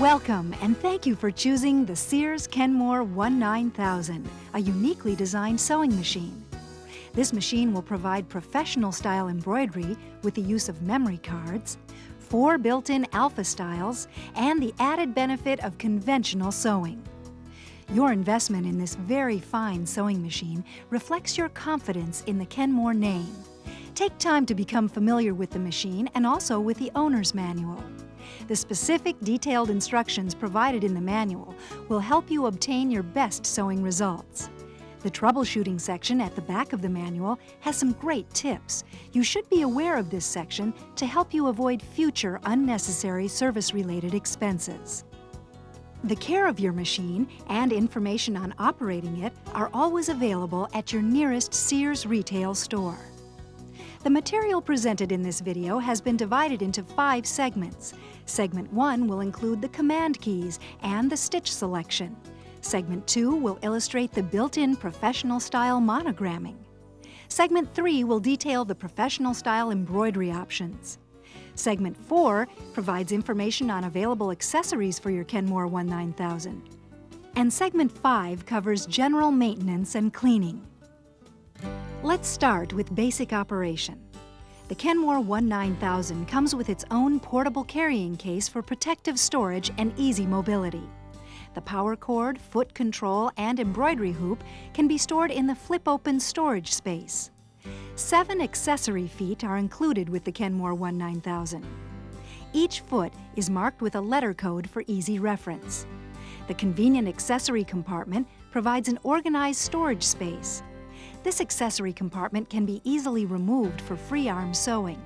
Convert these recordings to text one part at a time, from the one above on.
Welcome and thank you for choosing the Sears Kenmore 19000, a uniquely designed sewing machine. This machine will provide professional-style embroidery with the use of memory cards, 4 built-in alpha styles, and the added benefit of conventional sewing. Your investment in this very fine sewing machine reflects your confidence in the Kenmore name. Take time to become familiar with the machine and also with the owner's manual. The specific detailed instructions provided in the manual will help you obtain your best sewing results. The troubleshooting section at the back of the manual has some great tips. You should be aware of this section to help you avoid future unnecessary service-related expenses. The care of your machine and information on operating it are always available at your nearest Sears retail store. The material presented in this video has been divided into 5 segments. Segment 1 will include the command keys and the stitch selection. Segment 2 will illustrate the built-in professional-style monogramming. Segment 3 will detail the professional-style embroidery options. Segment 4 provides information on available accessories for your Kenmore 19000. And Segment 5 covers general maintenance and cleaning. Let's start with basic operation. The Kenmore 19000 comes with its own portable carrying case for protective storage and easy mobility. The power cord, foot control, and embroidery hoop can be stored in the flip-open storage space. 7 accessory feet are included with the Kenmore 19000. Each foot is marked with a letter code for easy reference. The convenient accessory compartment provides an organized storage space. This accessory compartment can be easily removed for free-arm sewing.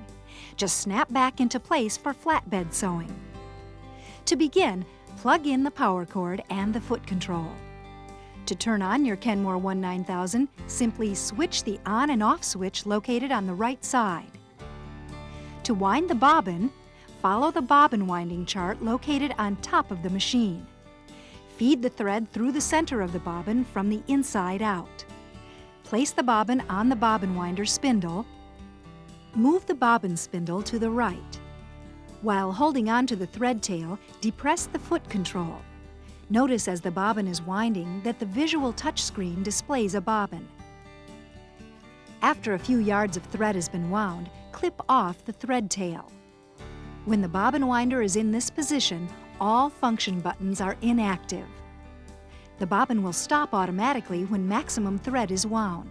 Just snap back into place for flatbed sewing. To begin, plug in the power cord and the foot control. To turn on your Kenmore 19000, simply switch the on and off switch located on the right side. To wind the bobbin, follow the bobbin winding chart located on top of the machine. Feed the thread through the center of the bobbin from the inside out. Place the bobbin on the bobbin winder spindle. Move the bobbin spindle to the right. While holding on to the thread tail, depress the foot control. Notice as the bobbin is winding that the visual touchscreen displays a bobbin. After a few yards of thread has been wound, clip off the thread tail. When the bobbin winder is in this position, all function buttons are inactive. The bobbin will stop automatically when maximum thread is wound.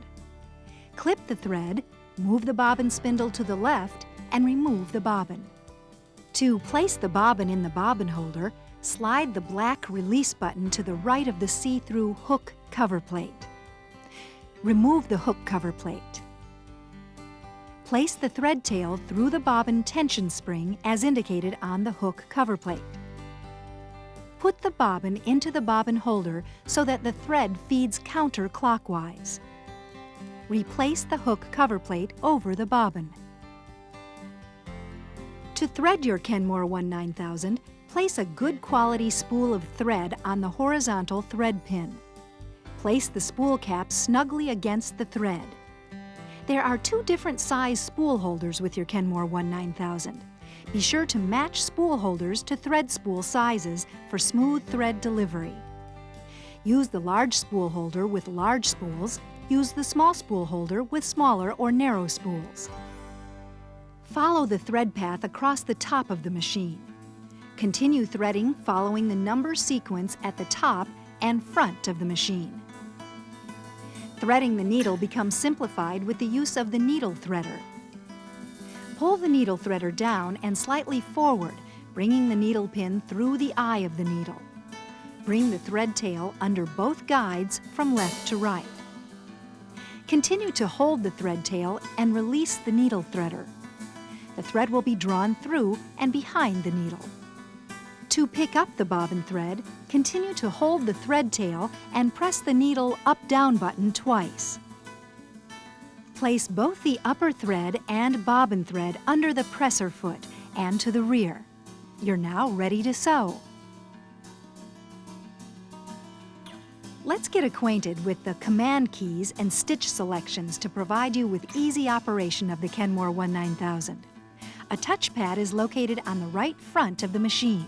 Clip the thread, move the bobbin spindle to the left, and remove the bobbin. To place the bobbin in the bobbin holder, slide the black release button to the right of the see-through hook cover plate. Remove the hook cover plate. Place the thread tail through the bobbin tension spring as indicated on the hook cover plate. Put the bobbin into the bobbin holder so that the thread feeds counterclockwise. Replace the hook cover plate over the bobbin. To thread your Kenmore 19000, place a good quality spool of thread on the horizontal thread pin. Place the spool cap snugly against the thread. There are 2 different size spool holders with your Kenmore 19000. Be sure to match spool holders to thread spool sizes for smooth thread delivery. Use the large spool holder with large spools. Use the small spool holder with smaller or narrow spools. Follow the thread path across the top of the machine. Continue threading following the number sequence at the top and front of the machine. Threading the needle becomes simplified with the use of the needle threader. Pull the needle threader down and slightly forward, bringing the needle pin through the eye of the needle. Bring the thread tail under both guides from left to right. Continue to hold the thread tail and release the needle threader. The thread will be drawn through and behind the needle. To pick up the bobbin thread, continue to hold the thread tail and press the needle up-down button twice. Place both the upper thread and bobbin thread under the presser foot and to the rear. You're now ready to sew. Let's get acquainted with the command keys and stitch selections to provide you with easy operation of the Kenmore 19000. A touchpad is located on the right front of the machine.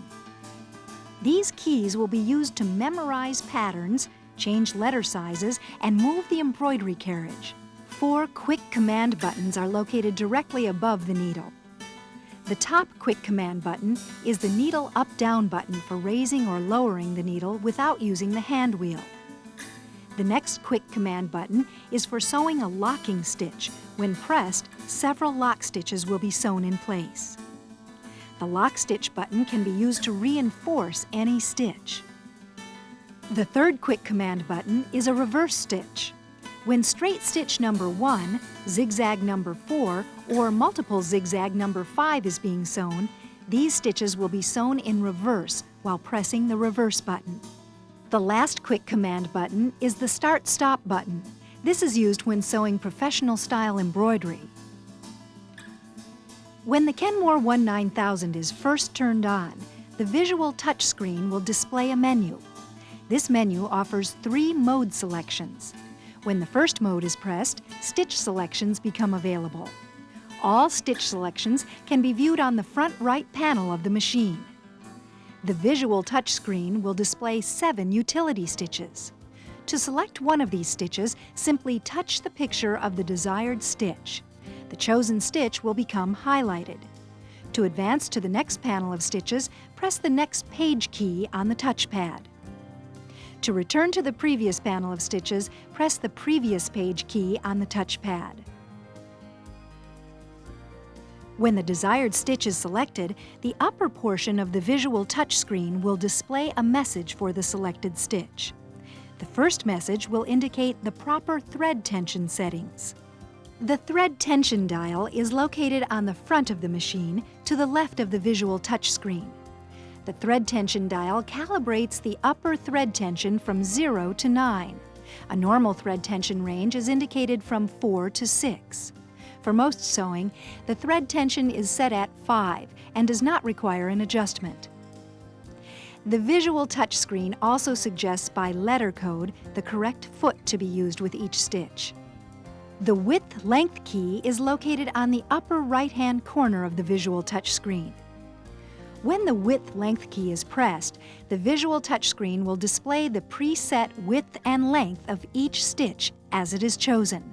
These keys will be used to memorize patterns, change letter sizes, and move the embroidery carriage. 4 quick command buttons are located directly above the needle. The top quick command button is the needle up-down button for raising or lowering the needle without using the hand wheel. The next quick command button is for sewing a locking stitch. When pressed, several lock stitches will be sewn in place. The lock stitch button can be used to reinforce any stitch. The third quick command button is a reverse stitch. When straight stitch number 1, zigzag number 4, or multiple zigzag number 5 is being sewn, these stitches will be sewn in reverse while pressing the reverse button. The last quick command button is the start-stop button. This is used when sewing professional style embroidery. When the Kenmore 19000 is first turned on, the visual touchscreen will display a menu. This menu offers 3 mode selections. When the first mode is pressed, stitch selections become available. All stitch selections can be viewed on the front right panel of the machine. The visual touchscreen will display 7 utility stitches. To select one of these stitches, simply touch the picture of the desired stitch. The chosen stitch will become highlighted. To advance to the next panel of stitches, press the next page key on the touchpad. To return to the previous panel of stitches, press the previous page key on the touchpad. When the desired stitch is selected, the upper portion of the visual touchscreen will display a message for the selected stitch. The first message will indicate the proper thread tension settings. The thread tension dial is located on the front of the machine to the left of the visual touchscreen. The thread tension dial calibrates the upper thread tension from 0 to 9. A normal thread tension range is indicated from 4 to 6. For most sewing, the thread tension is set at 5 and does not require an adjustment. The visual touchscreen also suggests by letter code the correct foot to be used with each stitch. The width-length key is located on the upper right-hand corner of the visual touchscreen. When the width-length key is pressed, the visual touchscreen will display the preset width and length of each stitch as it is chosen.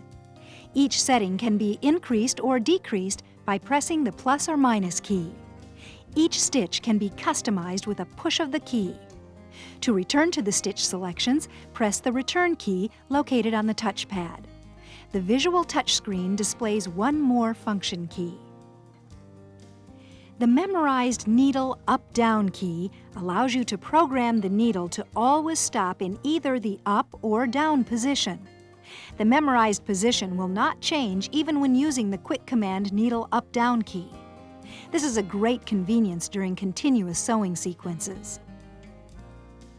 Each setting can be increased or decreased by pressing the plus or minus key. Each stitch can be customized with a push of the key. To return to the stitch selections, press the return key located on the touchpad. The visual touchscreen displays one more function key. The memorized needle up-down key allows you to program the needle to always stop in either the up or down position. The memorized position will not change even when using the quick command needle up-down key. This is a great convenience during continuous sewing sequences.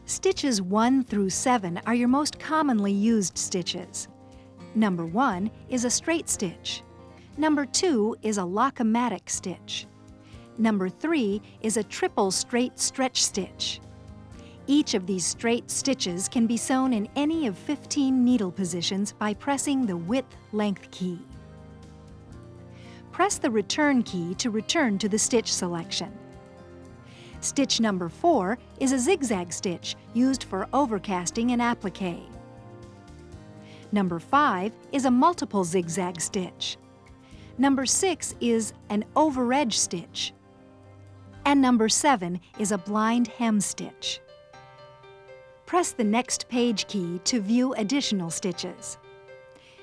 Stitches 1 through 7 are your most commonly used stitches. Number 1 is a straight stitch. Number 2 is a lock-o-matic stitch. Number 3 is a triple straight stretch stitch. Each of these straight stitches can be sewn in any of 15 needle positions by pressing the width-length key. Press the return key to return to the stitch selection. Stitch number 4 is a zigzag stitch used for overcasting and applique. Number 5 is a multiple zigzag stitch. Number 6 is an over-edge stitch. And number 7 is a blind hem stitch. Press the next page key to view additional stitches.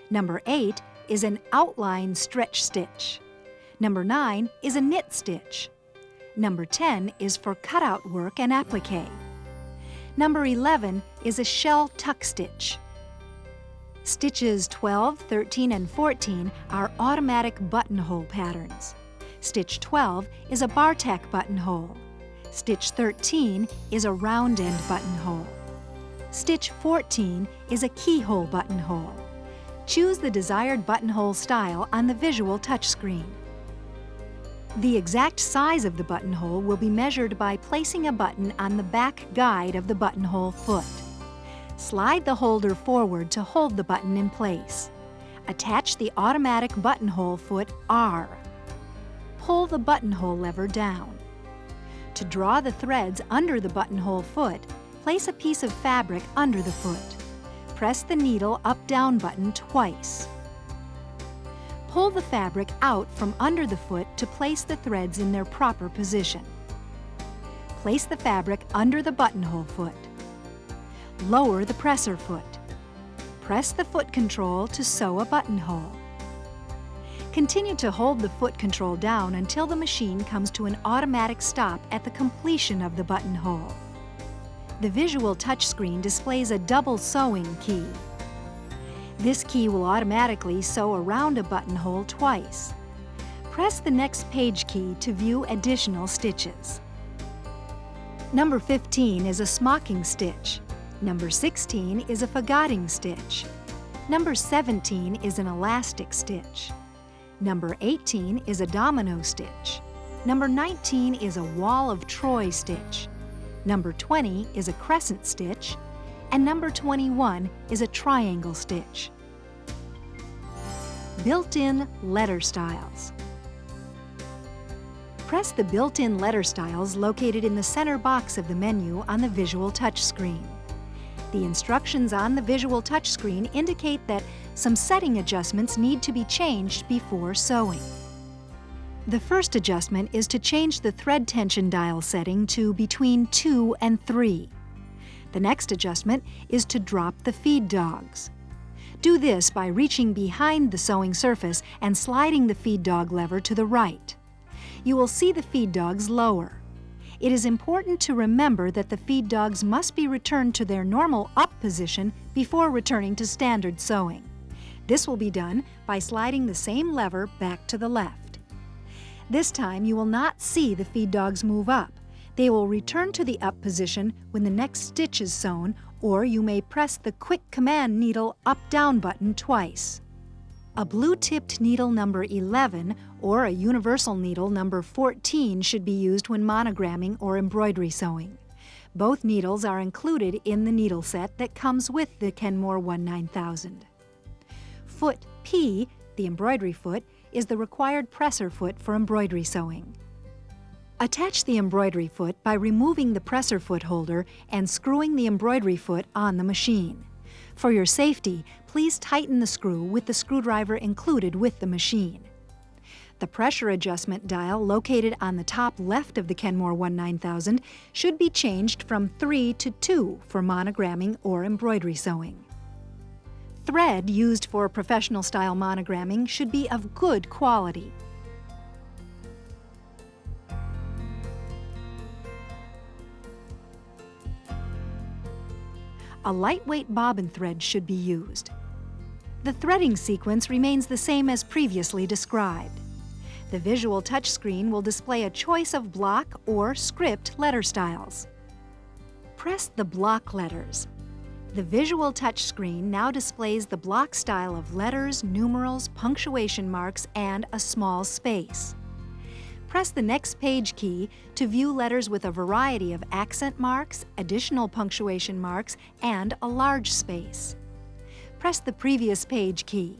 Number 8 is an outline stretch stitch. Number 9 is a knit stitch. Number 10 is for cutout work and applique. Number 11 is a shell tuck stitch. Stitches 12, 13, and 14 are automatic buttonhole patterns. Stitch 12 is a bar tack buttonhole. Stitch 13 is a round end buttonhole. Stitch 14 is a keyhole buttonhole. Choose the desired buttonhole style on the visual touchscreen. The exact size of the buttonhole will be measured by placing a button on the back guide of the buttonhole foot. Slide the holder forward to hold the button in place. Attach the automatic buttonhole foot R. Pull the buttonhole lever down. To draw the threads under the buttonhole foot, place a piece of fabric under the foot. Press the needle up-down button twice. Pull the fabric out from under the foot to place the threads in their proper position. Place the fabric under the buttonhole foot. Lower the presser foot. Press the foot control to sew a buttonhole. Continue to hold the foot control down until the machine comes to an automatic stop at the completion of the buttonhole. The visual touchscreen displays a double sewing key. This key will automatically sew around a buttonhole twice. Press the next page key to view additional stitches. Number 15 is a smocking stitch. Number 16 is a fagoting stitch. Number 17 is an elastic stitch. Number 18 is a domino stitch. Number 19 is a wall of Troy stitch. Number 20 is a crescent stitch. And number 21 is a triangle stitch. Built-in letter styles. Press the built-in letter styles located in the center box of the menu on the visual touchscreen. The instructions on the visual touchscreen indicate that some setting adjustments need to be changed before sewing. The first adjustment is to change the thread tension dial setting to between 2 and 3. The next adjustment is to drop the feed dogs. Do this by reaching behind the sewing surface and sliding the feed dog lever to the right. You will see the feed dogs lower. It is important to remember that the feed dogs must be returned to their normal up position before returning to standard sewing. This will be done by sliding the same lever back to the left. This time you will not see the feed dogs move up. They will return to the up position when the next stitch is sewn, or you may press the quick command needle up-down button twice. A blue-tipped needle number 11 or a universal needle number 14 should be used when monogramming or embroidery sewing. Both needles are included in the needle set that comes with the Kenmore 19000. Foot P, the embroidery foot, is the required presser foot for embroidery sewing. Attach the embroidery foot by removing the presser foot holder and screwing the embroidery foot on the machine. For your safety, please tighten the screw with the screwdriver included with the machine. The pressure adjustment dial located on the top left of the Kenmore 19000 should be changed from 3 to 2 for monogramming or embroidery sewing. Thread used for professional style monogramming should be of good quality. A lightweight bobbin thread should be used. The threading sequence remains the same as previously described. The visual touchscreen will display a choice of block or script letter styles. Press the block letters. The visual touchscreen now displays the block style of letters, numerals, punctuation marks, and a small space. Press the next page key to view letters with a variety of accent marks, additional punctuation marks, and a large space. Press the previous page key.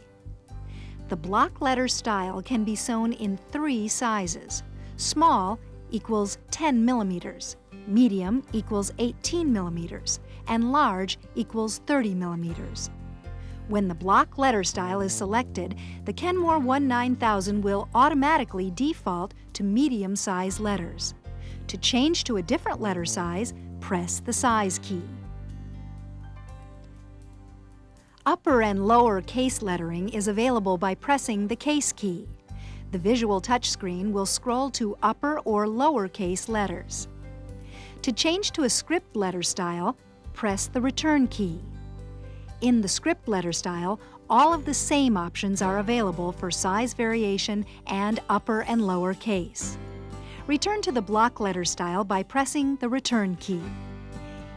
The block letter style can be sewn in 3 sizes. Small equals 10 millimeters, medium equals 18 millimeters, and large equals 30 millimeters. When the block letter style is selected, the Kenmore 19000 will automatically default to medium-size letters. To change to a different letter size, press the size key. Upper and lower case lettering is available by pressing the case key. The visual touchscreen will scroll to upper or lower case letters. To change to a script letter style, press the return key. In the script letter style, all of the same options are available for size variation and upper and lower case. Return to the block letter style by pressing the return key.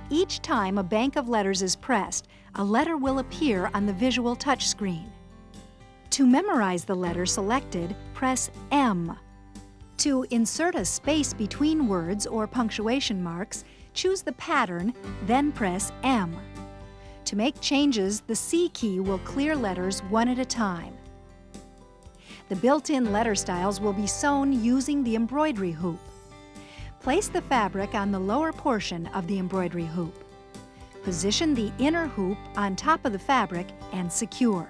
Each time a bank of letters is pressed, a letter will appear on the visual touchscreen. To memorize the letter selected, press M. To insert a space between words or punctuation marks, choose the pattern, then press M. To make changes, the C key will clear letters one at a time. The built-in letter styles will be sewn using the embroidery hoop. Place the fabric on the lower portion of the embroidery hoop. Position the inner hoop on top of the fabric and secure.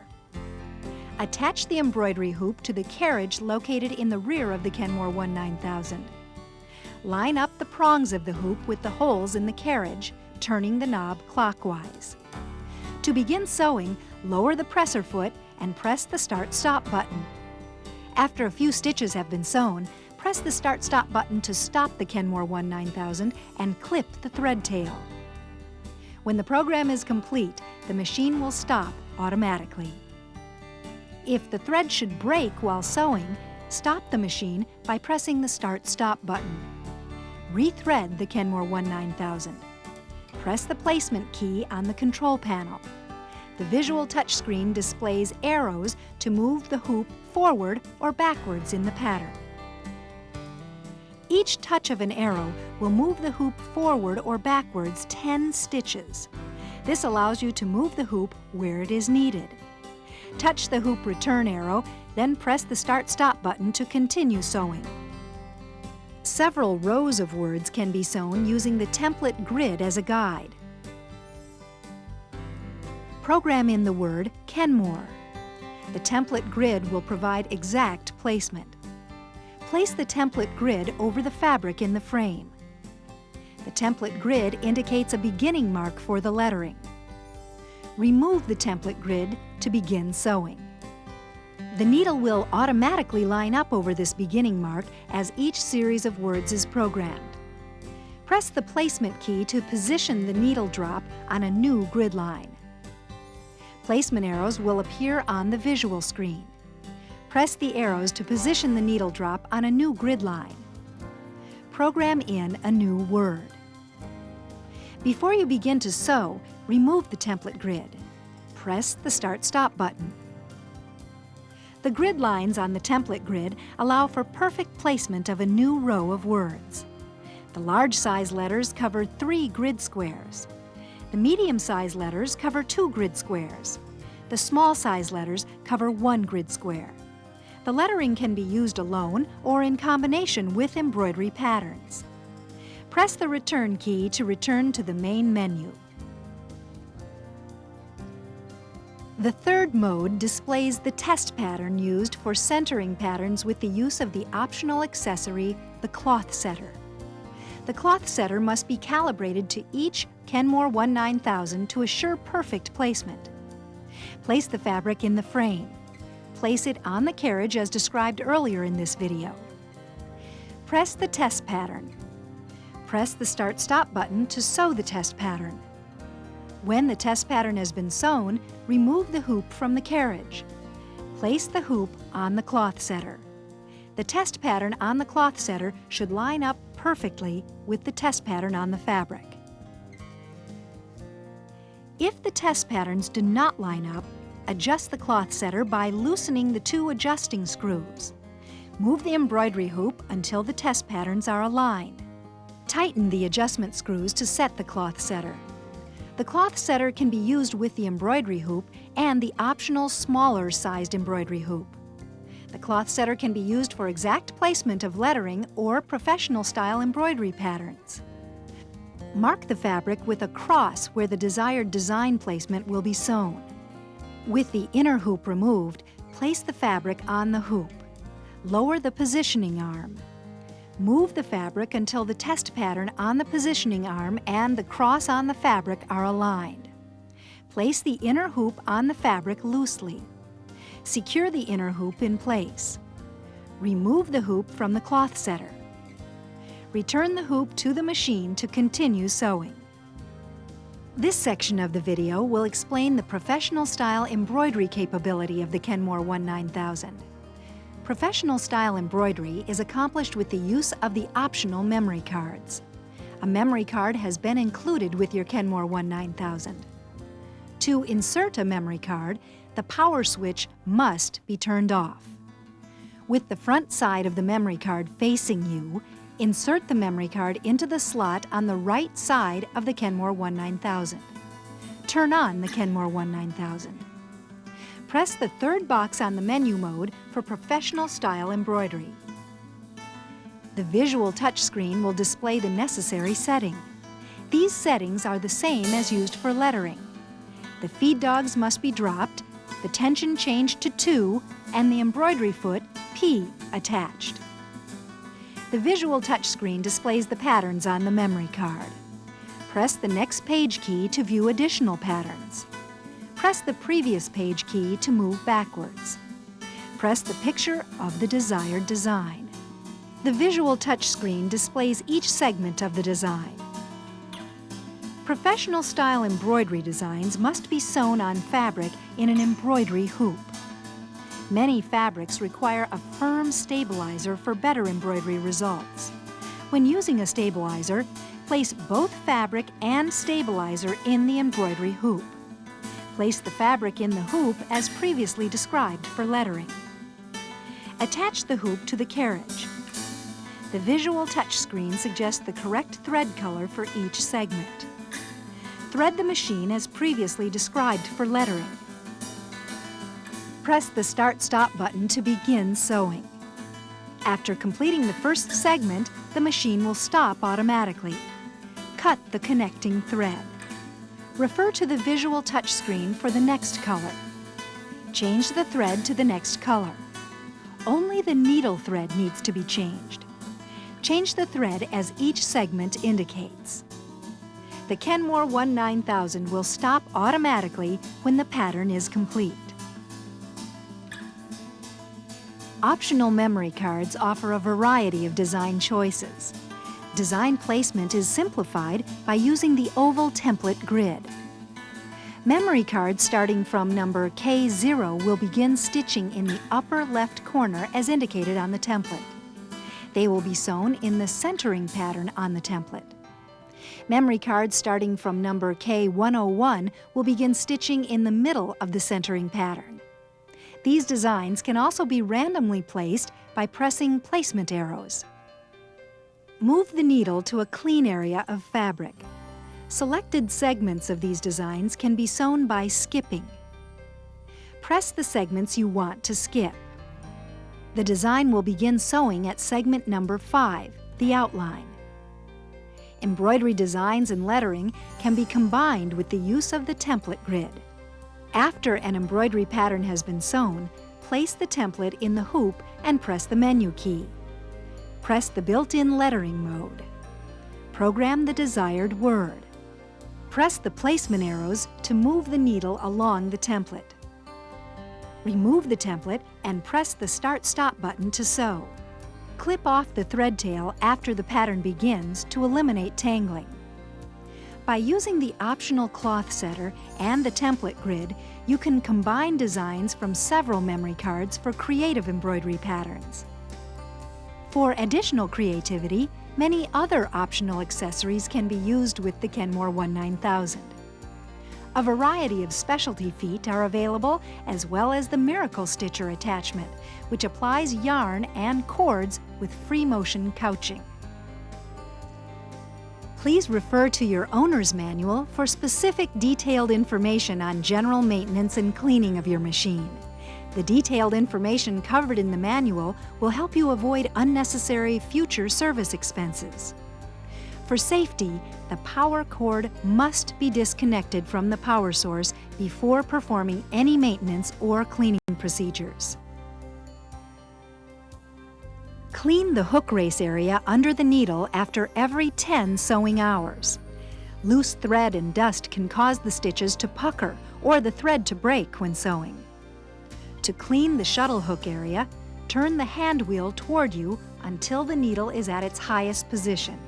Attach the embroidery hoop to the carriage located in the rear of the Kenmore 19000. Line up the prongs of the hoop with the holes in the carriage, turning the knob clockwise. To begin sewing, lower the presser foot and press the Start-Stop button. After a few stitches have been sewn, press the Start-Stop button to stop the Kenmore 19000 and clip the thread tail. When the program is complete, the machine will stop automatically. If the thread should break while sewing, stop the machine by pressing the Start-Stop button. Rethread the Kenmore 19000. Press the placement key on the control panel. The visual touchscreen displays arrows to move the hoop forward or backwards in the pattern. Each touch of an arrow will move the hoop forward or backwards 10 stitches. This allows you to move the hoop where it is needed. Touch the hoop return arrow, then press the Start-Stop button to continue sewing. Several rows of words can be sewn using the template grid as a guide. Program in the word Kenmore. The template grid will provide exact placement. Place the template grid over the fabric in the frame. The template grid indicates a beginning mark for the lettering. Remove the template grid to begin sewing. The needle will automatically line up over this beginning mark as each series of words is programmed. Press the placement key to position the needle drop on a new grid line. Placement arrows will appear on the visual screen. Press the arrows to position the needle drop on a new grid line. Program in a new word. Before you begin to sew, remove the template grid. Press the Start-Stop button. The grid lines on the template grid allow for perfect placement of a new row of words. The large size letters cover 3 grid squares. The medium size letters cover 2 grid squares. The small size letters cover 1 grid square. The lettering can be used alone or in combination with embroidery patterns. Press the return key to return to the main menu. The third mode displays the test pattern used for centering patterns with the use of the optional accessory, the cloth setter. The cloth setter must be calibrated to each Kenmore 19000 to assure perfect placement. Place the fabric in the frame. Place it on the carriage as described earlier in this video. Press the test pattern. Press the Start-Stop button to sew the test pattern. When the test pattern has been sewn, remove the hoop from the carriage. Place the hoop on the cloth setter. The test pattern on the cloth setter should line up perfectly with the test pattern on the fabric. If the test patterns do not line up, adjust the cloth setter by loosening the 2 adjusting screws. Move the embroidery hoop until the test patterns are aligned. Tighten the adjustment screws to set the cloth setter. The cloth setter can be used with the embroidery hoop and the optional smaller sized embroidery hoop. The cloth setter can be used for exact placement of lettering or professional style embroidery patterns. Mark the fabric with a cross where the desired design placement will be sewn. With the inner hoop removed, place the fabric on the hoop. Lower the positioning arm. Move the fabric until the test pattern on the positioning arm and the cross on the fabric are aligned. Place the inner hoop on the fabric loosely. Secure the inner hoop in place. Remove the hoop from the cloth setter. Return the hoop to the machine to continue sewing. This section of the video will explain the professional style embroidery capability of the Kenmore 19000. Professional style embroidery is accomplished with the use of the optional memory cards. A memory card has been included with your Kenmore 19000. To insert a memory card, the power switch must be turned off. With the front side of the memory card facing you, insert the memory card into the slot on the right side of the Kenmore 19000. Turn on the Kenmore 19000. Press the third box on the menu mode for professional style embroidery. The visual touchscreen will display the necessary setting. These settings are the same as used for lettering. The feed dogs must be dropped, the tension changed to 2, and the embroidery foot, P, attached. The visual touchscreen displays the patterns on the memory card. Press the next page key to view additional patterns. Press the previous page key to move backwards. Press the picture of the desired design. The visual touchscreen displays each segment of the design. Professional style embroidery designs must be sewn on fabric in an embroidery hoop. Many fabrics require a firm stabilizer for better embroidery results. When using a stabilizer, place both fabric and stabilizer in the embroidery hoop. Place the fabric in the hoop as previously described for lettering. Attach the hoop to the carriage. The visual touchscreen suggests the correct thread color for each segment. Thread the machine as previously described for lettering. Press the Start-Stop button to begin sewing. After completing the first segment, the machine will stop automatically. Cut the connecting thread. Refer to the visual touchscreen for the next color. Change the thread to the next color. Only the needle thread needs to be changed. Change the thread as each segment indicates. The Kenmore 19000 will stop automatically when the pattern is complete. Optional memory cards offer a variety of design choices. Design placement is simplified by using the oval template grid. Memory cards starting from number K0 will begin stitching in the upper left corner as indicated on the template. They will be sewn in the centering pattern on the template. Memory cards starting from number K101 will begin stitching in the middle of the centering pattern. These designs can also be randomly placed by pressing placement arrows. Move the needle to a clean area of fabric. Selected segments of these designs can be sewn by skipping. Press the segments you want to skip. The design will begin sewing at segment number 5, the outline. Embroidery designs and lettering can be combined with the use of the template grid. After an embroidery pattern has been sewn, place the template in the hoop and press the menu key. Press the built-in lettering mode. Program the desired word. Press the placement arrows to move the needle along the template. Remove the template and press the Start-Stop button to sew. Clip off the thread tail after the pattern begins to eliminate tangling. By using the optional cloth setter and the template grid, you can combine designs from several memory cards for creative embroidery patterns. For additional creativity, many other optional accessories can be used with the Kenmore 19000. A variety of specialty feet are available, as well as the Miracle Stitcher attachment, which applies yarn and cords with free motion couching. Please refer to your owner's manual for specific detailed information on general maintenance and cleaning of your machine. The detailed information covered in the manual will help you avoid unnecessary future service expenses. For safety, the power cord must be disconnected from the power source before performing any maintenance or cleaning procedures. Clean the hook race area under the needle after every 10 sewing hours. Loose thread and dust can cause the stitches to pucker or the thread to break when sewing. To clean the shuttle hook area, turn the hand wheel toward you until the needle is at its highest position.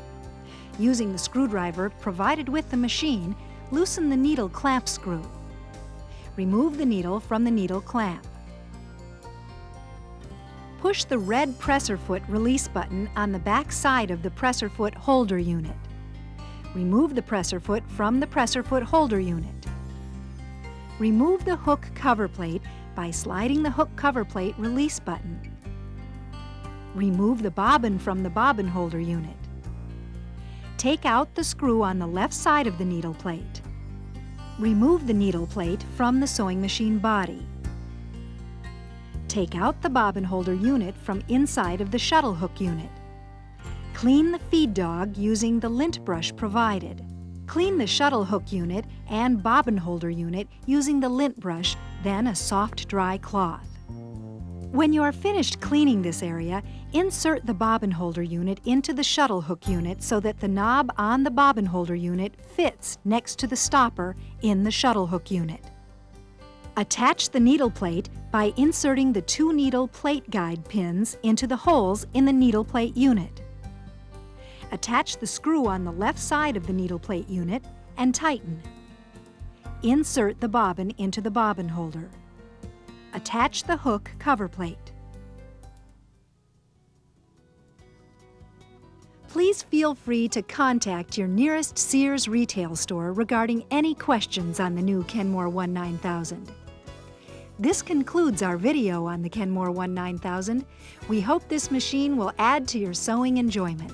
Using the screwdriver provided with the machine, loosen the needle clamp screw. Remove the needle from the needle clamp. Push the red presser foot release button on the back side of the presser foot holder unit. Remove the presser foot from the presser foot holder unit. Remove the hook cover plate by sliding the hook cover plate release button. Remove the bobbin from the bobbin holder unit. Take out the screw on the left side of the needle plate. Remove the needle plate from the sewing machine body. Take out the bobbin holder unit from inside of the shuttle hook unit. Clean the feed dog using the lint brush provided. Clean the shuttle hook unit and bobbin holder unit using the lint brush, then a soft, dry cloth. When you are finished cleaning this area, insert the bobbin holder unit into the shuttle hook unit so that the knob on the bobbin holder unit fits next to the stopper in the shuttle hook unit. Attach the needle plate by inserting the 2 needle plate guide pins into the holes in the needle plate unit. Attach the screw on the left side of the needle plate unit and tighten. Insert the bobbin into the bobbin holder. Attach the hook cover plate. Please feel free to contact your nearest Sears retail store regarding any questions on the new Kenmore 19000. This concludes our video on the Kenmore 19000. We hope this machine will add to your sewing enjoyment.